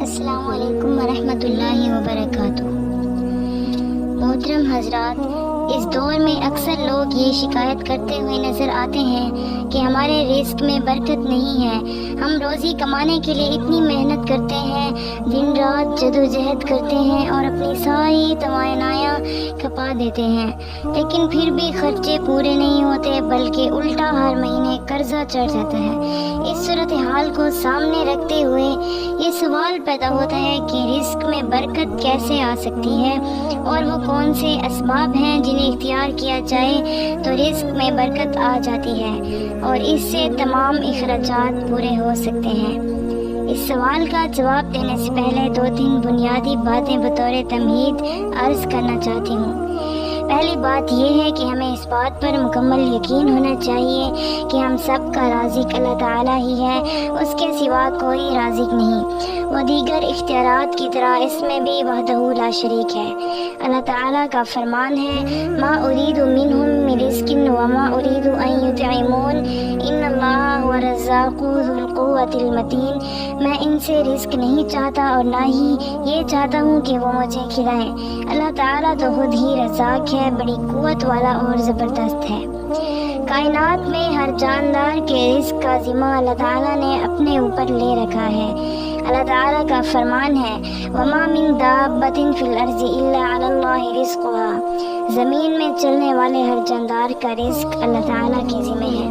السلام علیکم ورحمۃ اللہ وبرکاتہ۔ محترم حضرات، اس دور میں اکثر لوگ یہ شکایت کرتے ہوئے نظر آتے ہیں کہ ہمارے رزق میں برکت نہیں ہے۔ ہم روزی کمانے کے لیے اتنی محنت کرتے ہیں، دن رات جدوجہد کرتے ہیں اور اپنی ساری توانائیاں کھپا دیتے ہیں، لیکن پھر بھی خرچے پورے نہیں ہوتے بلکہ الٹا ہر مہینے قرضہ چڑھ جاتا ہے۔ اس صورتحال کو سامنے رکھتے ہوئے یہ سوال پیدا ہوتا ہے کہ رزق میں برکت کیسے آ سکتی ہے اور وہ کون سے اسباب ہیں جنہیں اختیار کیا جائے تو رزق میں برکت آ جاتی ہے اور اس سے تمام اخراجات پورے ہو سکتے ہیں۔ اس سوال کا جواب دینے سے پہلے 2-3 بنیادی باتیں بطور تمہید عرض کرنا چاہتی ہوں۔ پہلی بات یہ ہے کہ ہمیں اس بات پر مکمل یقین ہونا چاہیے کہ ہم سب کا رازق اللہ تعالیٰ ہی ہے، اس کے سوا کوئی رازق نہیں۔ وہ دیگر اختیارات کی طرح اس میں بھی وحدہ لا شریک ہے۔ اللہ تعالیٰ کا فرمان ہے، ما ارید منہم من رزق وما ارید ان یطعمون ان اللہ هو الرزاق ذو القوۃ المتین۔ میں ان سے رزق نہیں چاہتا اور نہ ہی یہ چاہتا ہوں کہ وہ مجھے کھلائیں۔ اللہ تعالیٰ تو خود ہی رزاق ہے، بڑی قوت والا اور زبردست ہے۔ کائنات میں ہر جاندار کے رزق کا ذمہ اللہ تعالیٰ نے اپنے اوپر لے رکھا ہے۔ اللہ تعالیٰ کا فرمان ہے، وَمَا مِن دَابَّةٍ فِي الْأَرْضِ إِلَّا عَلَى اللَّهِ رِزْقُهَا۔ زمین میں چلنے والے ہر جاندار کا رزق اللہ تعالیٰ کے ذمہ ہے۔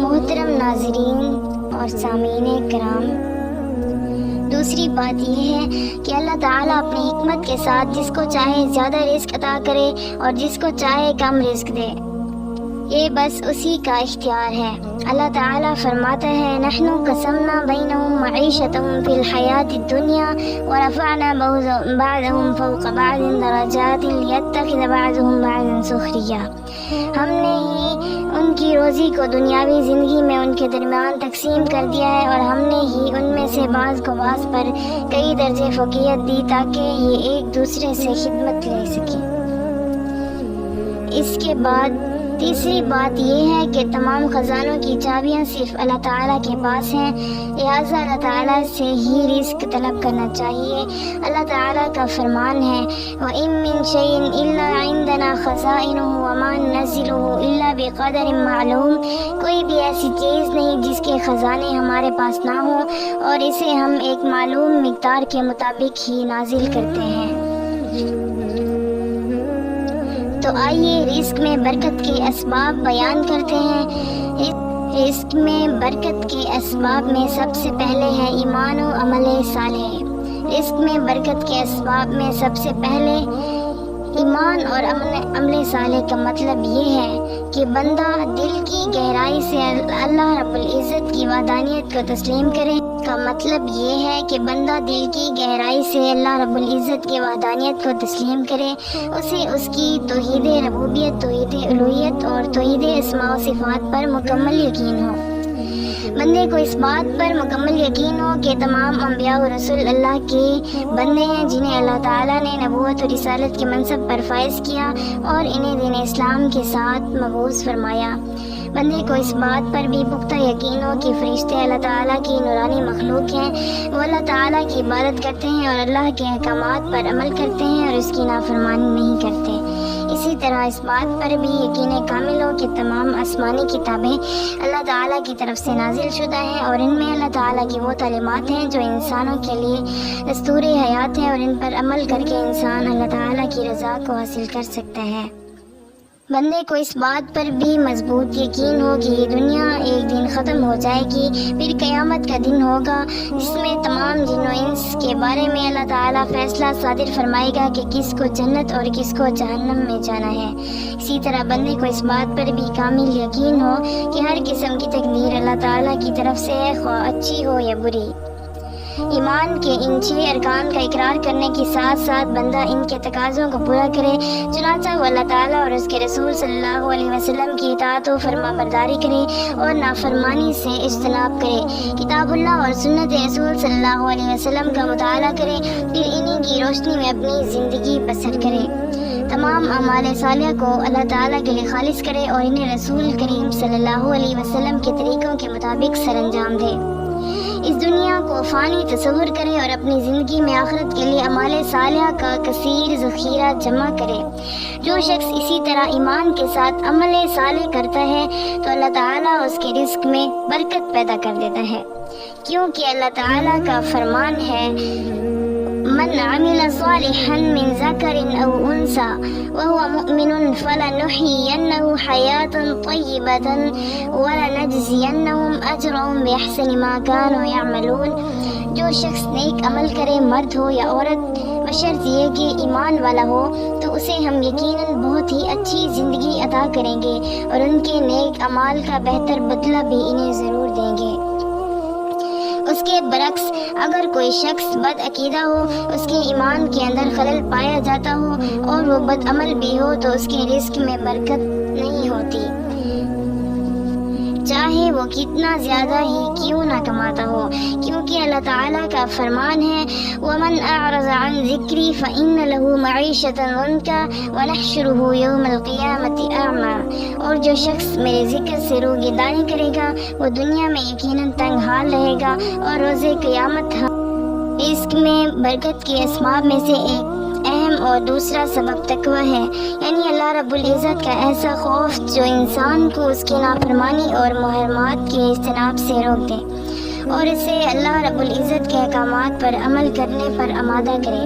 محترم ناظرین اور سامعین کرام، دوسری بات یہ ہے کہ اللہ تعالیٰ اپنی حکمت کے ساتھ جس کو چاہے زیادہ رزق عطا کرے اور جس کو چاہے کم رزق دے، یہ بس اسی کا اختیار ہے۔ اللہ تعالیٰ فرماتا ہے، نحن قسمنا بینہم معیشتہم فی الحیاۃ الدنیا ورفعنا بعضہم فوق بعض درجات لیتخذ بعضہم بعضا سخریا۔ ہم نے ہی ان کی روزی کو دنیاوی زندگی میں ان کے درمیان تقسیم کر دیا ہے اور ہم نے ہی ان میں سے بعض کو بعض پر کئی درجے فوقیت دی تاکہ یہ ایک دوسرے سے خدمت لے سکیں۔ اس کے بعد تیسری بات یہ ہے کہ تمام خزانوں کی چابیاں صرف اللہ تعالیٰ کے پاس ہیں، لہٰذا اللہ تعالیٰ سے ہی رزق طلب کرنا چاہیے۔ اللہ تعالیٰ کا فرمان ہے، وَإِن مِّن شَيْءٍ إِلَّا عِندَنَا خَزَائِنُهُ وَمَا نُنَزِّلُهُ إِلَّا بِقَدَرٍ مَّعْلُومٍ۔ کوئی بھی ایسی چیز نہیں جس کے خزانے ہمارے پاس نہ ہوں اور اسے ہم ایک معلوم مقدار کے مطابق ہی نازل کرتے ہیں۔ تو آئیے رزق میں برکت کے اسباب بیان کرتے ہیں۔ رزق میں برکت کے اسباب میں سب سے پہلے ہے ایمان و عمل صالح۔ رزق میں برکت کے اسباب میں سب سے پہلے ایمان اور عمل صالح کا مطلب یہ ہے کہ بندہ دل کی گہرائی سے اللہ رب العزت کی وحدانیت کو تسلیم کرے۔ کا مطلب یہ ہے کہ بندہ دل کی گہرائی سے اللہ رب العزت کی وحدانیت کو تسلیم کرے، اسے اس کی توحید ربوبیت، توحید الوہیت اور توحید اسماء و صفات پر مکمل یقین ہو۔ بندے کو اس بات پر مکمل یقین ہو کہ تمام انبیاء و رسول اللہ کے بندے ہیں جنہیں اللہ تعالیٰ نے نبوت و رسالت کے منصب پر فائز کیا اور انہیں دین اسلام کے ساتھ مبعوث فرمایا۔ بندے کو اس بات پر بھی پختہ یقین ہو کہ فرشتے اللہ تعالیٰ کی نورانی مخلوق ہیں، وہ اللہ تعالیٰ کی عبادت کرتے ہیں اور اللہ کے احکامات پر عمل کرتے ہیں اور اس کی نافرمانی نہیں کرتے۔ اسی طرح اس بات پر بھی یقین کامل ہو کہ تمام آسمانی کتابیں اللہ تعالیٰ کی طرف سے نازل شدہ ہیں اور ان میں اللہ تعالیٰ کی وہ تعلیمات ہیں جو انسانوں کے لیے دستور حیات ہیں اور ان پر عمل کر کے انسان اللہ تعالیٰ کی رضا کو حاصل کر سکتا ہے۔ بندے کو اس بات پر بھی مضبوط یقین ہو کہ یہ دنیا ایک دن ختم ہو جائے گی، پھر قیامت کا دن ہوگا جس میں تمام جن و انس کے بارے میں اللہ تعالیٰ فیصلہ صادر فرمائے گا کہ کس کو جنت اور کس کو جہنم میں جانا ہے۔ اسی طرح بندے کو اس بات پر بھی کامل یقین ہو کہ ہر قسم کی تقدیر اللہ تعالیٰ کی طرف سے ہے، خواہ اچھی ہو یا بری۔ ایمان کے ان 6 ارکان کا اقرار کرنے کے ساتھ ساتھ بندہ ان کے تقاضوں کو پورا کرے، چنانچہ وہ اللہ تعالیٰ اور اس کے رسول صلی اللہ علیہ وسلم کی اطاعت و فرما برداری کرے اور نافرمانی سے اجتناب کرے، کتاب اللہ اور سنت رسول صلی اللہ علیہ وسلم کا مطالعہ کرے، پھر انہی کی روشنی میں اپنی زندگی بسر کرے، تمام اعمال صالحہ کو اللہ تعالیٰ کے لیے خالص کرے اور انہیں رسول کریم صلی اللہ علیہ وسلم کے طریقوں کے مطابق سر انجام دے۔ اس دنیا دنیا کو فانی تصور کرے اور اپنی زندگی میں آخرت کے لیے اعمال صالحہ کا کثیر ذخیرہ جمع کرے۔ جو شخص اسی طرح ایمان کے ساتھ عمل صالح کرتا ہے تو اللہ تعالیٰ اس کے رزق میں برکت پیدا کر دیتا ہے، کیونکہ اللہ تعالیٰ کا فرمان ہے من عمل صالحا من ذکر او انثى وهو مؤمن فلنحيينه حياة طیبة ولنجزینهم اجرهم بأحسن ما كانوا يعملون۔ جو شخص نیک عمل کرے، مرد ہو یا عورت، بشرط یہ کہ ایمان والا ہو، تو اسے ہم یقیناً بہت ہی اچھی زندگی عطا کریں گے اور ان کے نیک اعمال کا بہتر بدلہ بھی انہیں ضرور دیں گے۔ اس کے برعکس اگر کوئی شخص بد عقیدہ ہو، اس کے ایمان کے اندر خلل پایا جاتا ہو اور وہ بد عمل بھی ہو، تو اس کے رزق میں برکت نہیں ہوتی، چاہے وہ کتنا زیادہ ہی کیوں نہ کماتا ہو، کیونکہ اللہ تعالیٰ کا فرمان ہے وَمَنْ أَعْرَضَ عَنْ ذِكْرِي فَإِنَّ لَهُ مَعِيشَةً ضَنْكَ وَنَحْشُرُهُ يَوْمَ الْقِيَامَةِ أَعْمَى۔ اور جو شخص میرے ذکر سے روگردانی کرے گا وہ دنیا میں یقیناً تنگ حال رہے گا اور روز قیامت رزق میں برکت کے اسباب میں سے ایک اہم اور دوسرا سبب تقوی ہے، یعنی اللہ رب العزت کا ایسا خوف جو انسان کو اس کی نافرمانی اور محرمات کے اجتناب سے روک دے اور اسے اللہ رب العزت کے احکامات پر عمل کرنے پر آمادہ کرے۔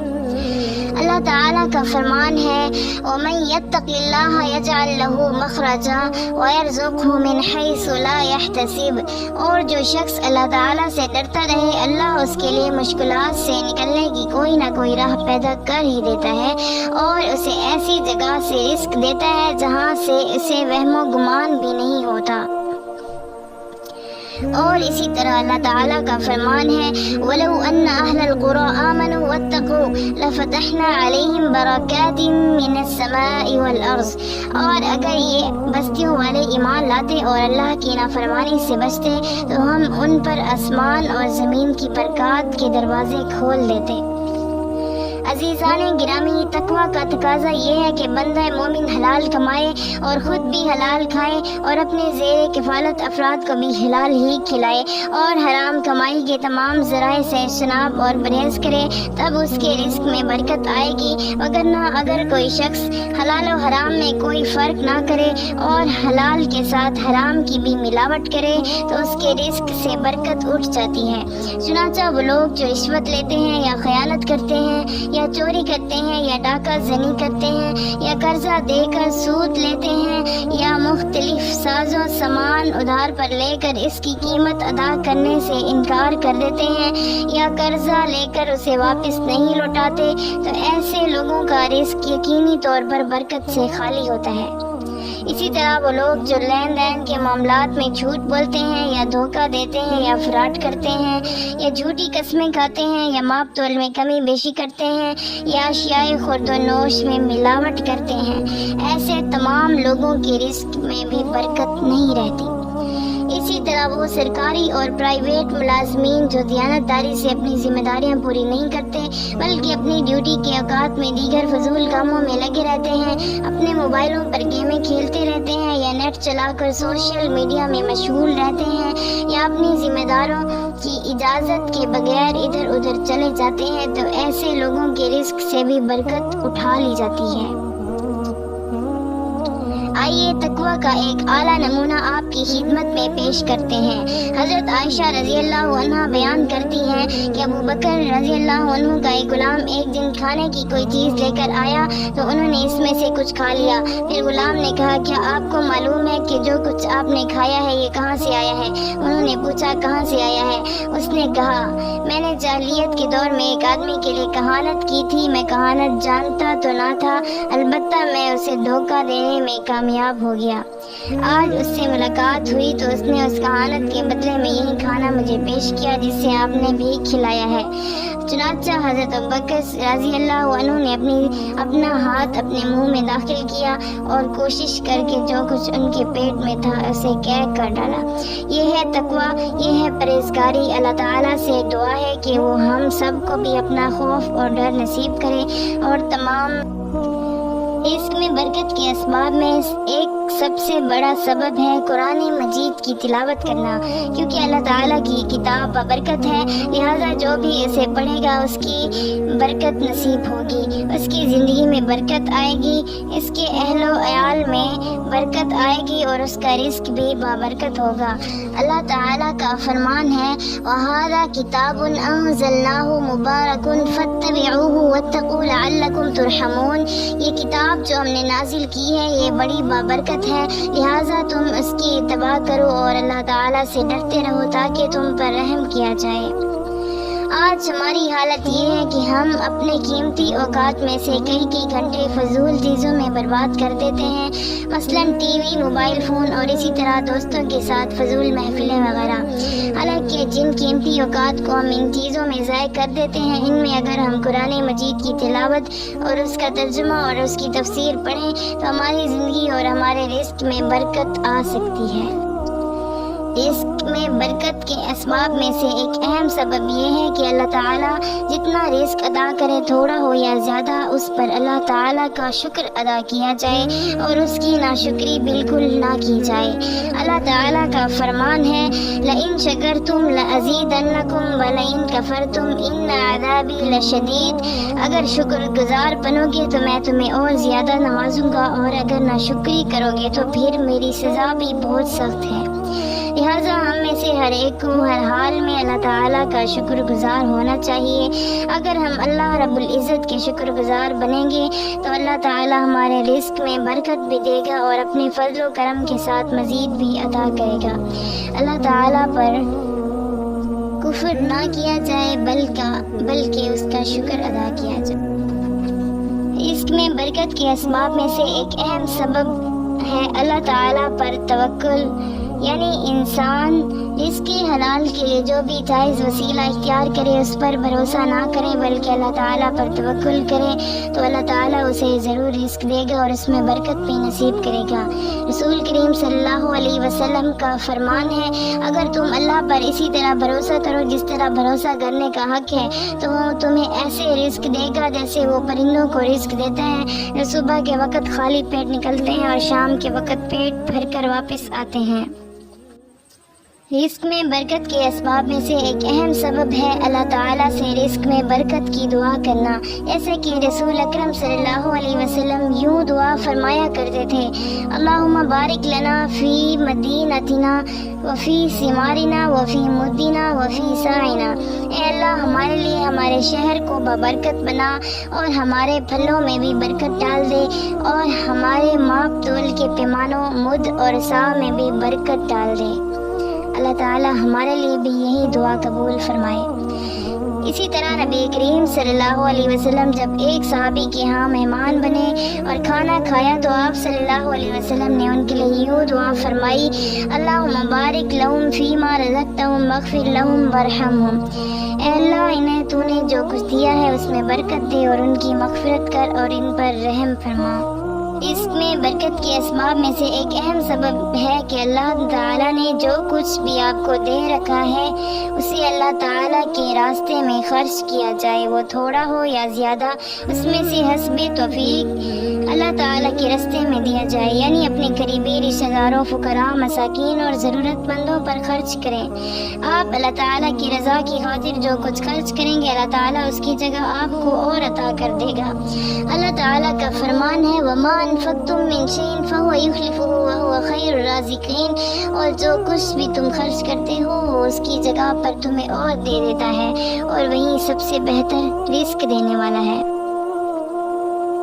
اللہ تعالیٰ کا فرمان ہے وَمَن يَتَّقِ اللَّهَ يَجْعَل لَّهُ مَخْرَجًا وَيَرْزُقْهُ مِنْ حَيْثُ لَا يَحْتَسِبُ۔ اور جو شخص اللہ تعالیٰ سے ڈرتا رہے، اللہ اس کے لیے مشکلات سے نکلنے کی کوئی نہ کوئی راہ پیدا کر ہی دیتا ہے اور اسے ایسی جگہ سے رزق دیتا ہے جہاں سے اسے وہم و گمان بھی نہیں ہوتا۔ اور اسی طرح اللہ تعالیٰ کا فرمان ہے وَلَوْ أَنَّ أَهْلَ الْقُرَىٰ آمَنُوا وَاتَّقُوا لَفَتَحْنَا عَلَيْهِمْ بَرَكَاتٍ مِّنَ السَّمَاءِ وَالْأَرْضِ۔ اور اگر یہ بستیوں والے ایمان لاتے اور اللہ کی نافرمانی سے بچتے تو ہم ان پر آسمان اور زمین کی برکات کے دروازے کھول دیتے۔ عزیزان گرامی، تقوی کا تقاضا یہ ہے کہ بندہ مومن حلال کمائے اور خود بھی حلال کھائے اور اپنے زیر کفالت افراد کو بھی حلال ہی کھلائے اور حرام کمائی کے تمام ذرائع سے اجتناب اور پرہیز کرے، تب اس کے رزق میں برکت آئے گی۔ وگرنہ اگر کوئی شخص حلال و حرام میں کوئی فرق نہ کرے اور حلال کے ساتھ حرام کی بھی ملاوٹ کرے تو اس کے رزق سے برکت اٹھ جاتی ہے۔ چنانچہ وہ لوگ جو رشوت لیتے ہیں یا خیانت کرتے ہیں یا چوری کرتے ہیں یا ڈاکہ زنی کرتے ہیں یا قرضہ دے کر سود لیتے ہیں یا مختلف ساز و سامان ادھار پر لے کر اس کی قیمت ادا کرنے سے انکار کر دیتے ہیں یا قرضہ لے کر اسے واپس نہیں لوٹاتے، تو ایسے لوگوں کا رزق یقینی طور پر برکت سے خالی ہوتا ہے۔ اسی طرح وہ لوگ جو لین دین کے معاملات میں جھوٹ بولتے ہیں یا دھوکہ دیتے ہیں یا فراڈ کرتے ہیں یا جھوٹی قسمیں کھاتے ہیں یا ماپ تول میں کمی بیشی کرتے ہیں یا اشیاء خورد و نوش میں ملاوٹ کرتے ہیں، ایسے تمام لوگوں کے رزق میں بھی برکت نہیں رہتی۔ اسی طرح وہ سرکاری اور پرائیویٹ ملازمین جو دیانتداری سے اپنی ذمہ داریاں پوری نہیں کرتے بلکہ اپنی ڈیوٹی کے اوقات میں دیگر فضول کاموں میں لگے رہتے ہیں، اپنے موبائلوں پر گیمیں کھیلتے رہتے ہیں یا نیٹ چلا کر سوشل میڈیا میں مشغول رہتے ہیں یا اپنی ذمہ داروں کی اجازت کے بغیر ادھر ادھر چلے جاتے ہیں، تو ایسے لوگوں کے رزق سے بھی برکت اٹھا لی جاتی ہے۔ آئیے تقوی کا ایک اعلیٰ نمونہ آپ کی خدمت میں پیش کرتے ہیں۔ حضرت عائشہ رضی اللہ عنہ بیان کرتی ہیں کہ ابو بکر رضی اللہ عنہ کا ایک غلام ایک دن کھانے کی کوئی چیز لے کر آیا تو انہوں نے اس میں سے کچھ کھا لیا۔ پھر غلام نے کہا کیا آپ کو معلوم ہے کہ جو کچھ آپ نے کھایا ہے یہ کہاں سے آیا ہے؟ انہوں نے پوچھا کہاں سے آیا ہے؟ اس نے کہا میں نے جاہلیت کے دور میں ایک آدمی کے لیے کہانت کی تھی، میں کہانت جانتا تو نہ تھا، البتہ میں اسے دھوکہ دینے میں کامیاب ہو گیا۔ آج اس سے ملاقات ہوئی تو اس نے اس کہانت کے بدلے میں یہی کھانا مجھے پیش کیا جس سے آپ نے بھی کھلایا ہے۔ چنانچہ حضرت ابوبکر رضی اللہ عنہ نے اپنا ہاتھ اپنے منہ میں داخل کیا اور کوشش کر کے جو کچھ ان کے پیٹ میں تھا اسے قید کر ڈالا۔ یہ ہے تقویٰ، یہ ہے پرہیزگاری۔ اللہ تعالیٰ سے دعا ہے کہ وہ ہم سب کو بھی اپنا خوف اور ڈر نصیب کرے اور تمام رزق میں برکت کے اسباب میں ایک سب سے بڑا سبب ہے قرآن مجید کی تلاوت کرنا، کیونکہ اللہ تعالیٰ کی کتاب بابرکت ہے، لہٰذا جو بھی اسے پڑھے گا اس کی برکت نصیب ہوگی، اس کی زندگی میں برکت آئے گی، اس کے اہل و عیال میں برکت آئے گی اور اس کا رزق بھی بابرکت ہوگا۔ اللہ تعالیٰ کا فرمان ہے وَهَذَا كِتَابٌ أَنزَلْنَاهُ مُبَارَكٌ فَاتَّبِعُوهُ وَاتَّقُوا لَعَلَّكُمْ تُرْحَمُونَ۔ یہ کتاب جو ہم نے نازل کی ہے یہ بڑی بابرکت ہے، لہٰذا تم اس کی اتباع کرو اور اللہ تعالیٰ سے ڈرتے رہو تاکہ تم پر رحم کیا جائے۔ آج ہماری حالت یہ ہے کہ ہم اپنے قیمتی اوقات میں سے کئی گھنٹے فضول چیزوں میں برباد کر دیتے ہیں، مثلا ٹی وی، موبائل فون اور اسی طرح دوستوں کے ساتھ فضول محفلیں وغیرہ۔ حالانکہ جن قیمتی اوقات کو ہم ان چیزوں میں ضائع کر دیتے ہیں، ان میں اگر ہم قرآن مجید کی تلاوت اور اس کا ترجمہ اور اس کی تفسیر پڑھیں تو ہماری زندگی اور ہمارے رزق میں برکت آ سکتی ہے۔ رزق میں برکت کے اسباب میں سے ایک اہم سبب یہ ہے کہ اللہ تعالیٰ جتنا رزق عطا کرے، تھوڑا ہو یا زیادہ، اس پر اللہ تعالیٰ کا شکر ادا کیا جائے اور اس کی ناشکری بالکل نہ کی جائے۔ اللہ تعالیٰ کا فرمان ہے لَإِن شَكَرْتُمْ لَأَزِيدَنَّكُمْ وَلَئِن كَفَرْتُمْ إِنَّ عَذَابِي لَشَدِيدٌ۔ اگر شکر گزار بنو گے تو میں تمہیں اور زیادہ نوازوں گا، اور اگر ناشکری کرو گے تو پھر میری سزا بھی بہت سخت ہے۔ لہٰذا ہم میں سے ہر ایک کو ہر حال میں اللہ تعالیٰ کا شکر گزار ہونا چاہیے۔ اگر ہم اللہ رب العزت کے شکر گزار بنیں گے تو اللہ تعالیٰ ہمارے رزق میں برکت بھی دے گا اور اپنے فضل و کرم کے ساتھ مزید بھی عطا کرے گا۔ اللہ تعالیٰ پر کفر نہ کیا جائے بلکہ اس کا شکر ادا کیا جائے۔ رزق میں برکت کے اسباب میں سے ایک اہم سبب ہے اللہ تعالیٰ پر توکل، یعنی انسان رزق حلال کے لیے جو بھی جائز وسیلہ اختیار کرے اس پر بھروسہ نہ کرے بلکہ اللہ تعالیٰ پر توکل کرے تو اللہ تعالیٰ اسے ضرور رزق دے گا اور اس میں برکت بھی نصیب کرے گا۔ رسول کریم صلی اللہ علیہ وسلم کا فرمان ہے اگر تم اللہ پر اسی طرح بھروسہ کرو جس طرح بھروسہ کرنے کا حق ہے تو وہ تمہیں ایسے رزق دے گا جیسے وہ پرندوں کو رزق دیتا ہے جو صبح کے وقت خالی پیٹ نکلتے ہیں اور شام کے وقت پیٹ بھر کر واپس آتے ہیں۔ رزق میں برکت کے اسباب میں سے ایک اہم سبب ہے اللہ تعالیٰ سے رزق میں برکت کی دعا کرنا، جیسے کہ رسول اکرم صلی اللہ علیہ وسلم یوں دعا فرمایا کرتے تھے اللہم بارک لنا فی مدینتنا وفی ثمارنا وفی مدنا وفی سعینا۔ اے اللہ ہمارے لیے ہمارے شہر کو بابرکت بنا اور ہمارے پھلوں میں بھی برکت ڈال دے اور ہمارے ماپ تول کے پیمانوں مد اور سا میں بھی برکت ڈال دے۔ اللہ تعالیٰ ہمارے لیے بھی یہی دعا قبول فرمائے۔ اسی طرح نبی کریم صلی اللہ علیہ وسلم جب ایک صحابی کے ہاں مہمان بنے اور کھانا کھایا تو آپ صلی اللہ علیہ وسلم نے ان کے لیے یوں دعا فرمائی اللہم بارک لہم فیما رزقتہم واغفر لہم وارحمہم۔ اے اللہ انہیں تو نے جو کچھ دیا ہے اس میں برکت دے اور ان کی مغفرت کر اور ان پر رحم فرما۔ اس میں برکت کے اسباب میں سے ایک اہم سبب ہے کہ اللہ تعالیٰ نے جو کچھ بھی آپ کو دے رکھا ہے اسے اللہ تعالیٰ کے راستے میں خرچ کیا جائے، وہ تھوڑا ہو یا زیادہ، اس میں سے حسب توفیق اللہ تعالیٰ کے راستے میں دیا جائے، یعنی اپنے قریبی رشتہ داروں، فقراء، مساکین اور ضرورت مندوں پر خرچ کریں۔ آپ اللہ تعالیٰ کی رضا کی خاطر جو کچھ خرچ کریں گے اللہ تعالیٰ اس کی جگہ آپ کو اور عطا کر دے گا۔ اللہ تعالیٰ کا فرمان ہے وَمَا أَنفَقْتُم مِّن شَيْءٍ فَهُوَ يُخْلِفُهُ وَهُوَ خَيْرُ الرَّازِقِينَ، اور جو کچھ بھی تم خرچ کرتے ہو وہ اس کی جگہ پر تمہیں اور دے دیتا ہے اور وہی سب سے بہتر رزق دینے والا ہے۔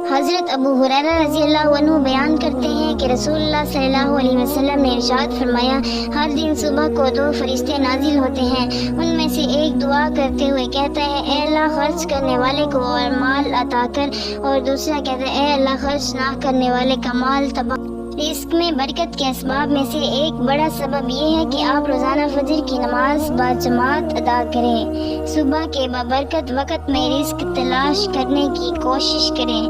حضرت ابو ہریرہ رضی اللہ عنہ بیان کرتے ہیں کہ رسول اللہ صلی اللہ علیہ وسلم نے ارشاد فرمایا ہر دن صبح کو 2 فرشتے نازل ہوتے ہیں، ان میں سے ایک دعا کرتے ہوئے کہتا ہے اے اللہ خرچ کرنے والے کو اور مال عطا کر، اور دوسرا کہتا ہے اے اللہ خرچ نہ کرنے والے کا مال تباہ۔ رزق میں برکت کے اسباب میں سے ایک بڑا سبب یہ ہے کہ آپ روزانہ فجر کی نماز باجماعت ادا کریں۔ صبح کے بابرکت وقت میں رزق تلاش کرنے کی کوشش کریں۔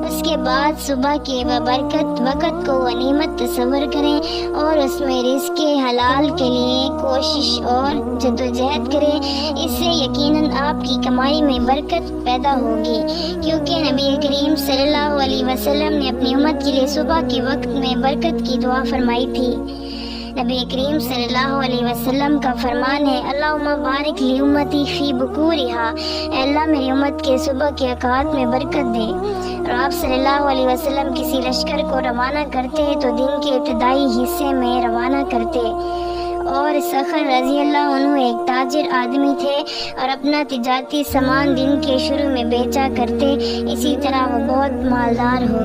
اس کے بعد صبح کے بابرکت وقت کو غنیمت تصور کریں اور اس میں رزق حلال کے لیے کوشش اور جدوجہد کریں۔ اس سے یقیناً آپ کی کمائی میں برکت پیدا ہوگی، کیونکہ نبی کریم صلی اللہ علیہ وسلم نے اپنی امت کے لیے صبح کے وقت میں برکت کی دعا فرمائی تھی۔ نبی کریم صلی اللہ علیہ وسلم کا فرمان ہے، اللہم بارک لی امتی فی بکورہا، اے اللہ میری امت کے صبح کے اوقات میں برکت دے۔ اور آپ صلی اللہ علیہ وسلم کسی لشکر کو روانہ کرتے تو دن کے ابتدائی حصے میں روانہ کرتے، اور سخر رضی اللہ عنہ ایک تاجر آدمی تھے اور اپنا تجارتی سامان دن کے شروع میں بیچا کرتے، اسی طرح وہ بہت مالدار ہو